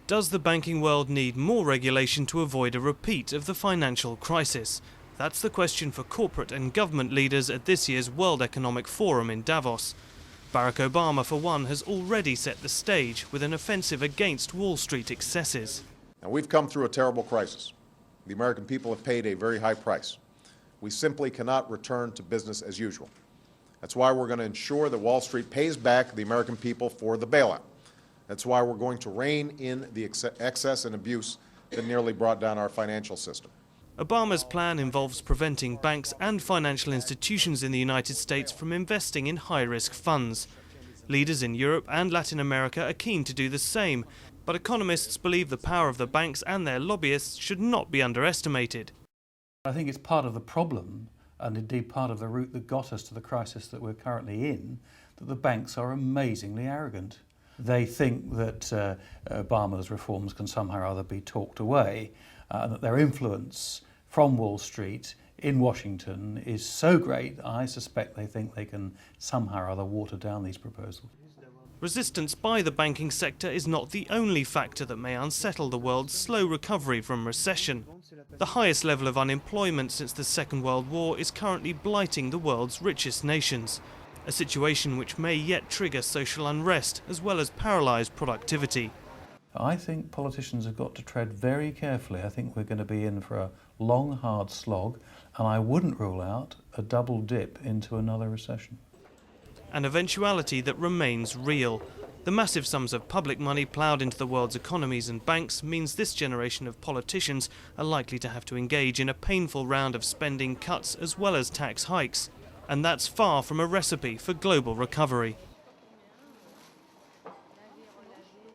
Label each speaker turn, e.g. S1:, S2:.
S1: Does the banking world need more regulation to avoid a repeat of the financial crisis? That's the question for corporate and government leaders at this year's World Economic Forum in Davos. Barack Obama, for one, has already set the stage with an offensive against Wall Street excesses.
S2: Now, we've come through a terrible crisis. The American people have paid a very high price. We simply cannot return to business as usual. That's why we're going to ensure that Wall Street pays back the American people for the bailout. That's why we're going to rein in the excess and abuse that nearly brought down our financial system.
S1: Obama's plan involves preventing banks and financial institutions in the United States from investing in high-risk funds. Leaders in Europe and Latin America are keen to do the same, but economists believe the power of the banks and their lobbyists should not be underestimated.
S3: I think it's part of the problem, and indeed part of the route that got us to the crisis that we're currently in, that the banks are amazingly arrogant. They think that Obama's reforms can somehow or other be talked away, and that their influence from Wall Street in Washington is so great, I suspect they think they can somehow or other water down these proposals.
S1: Resistance by the banking sector is not the only factor that may unsettle the world's slow recovery from recession. The highest level of unemployment since the Second World War is currently blighting the world's richest nations, a situation which may yet trigger social unrest as well as paralyse productivity.
S3: I think politicians have got to tread very carefully. I think we're going to be in for a long, hard slog, and I wouldn't rule out a double dip into another recession.
S1: An eventuality that remains real. The massive sums of public money ploughed into the world's economies and banks means this generation of politicians are likely to have to engage in a painful round of spending cuts as well as tax hikes. And that's far from a recipe for global recovery.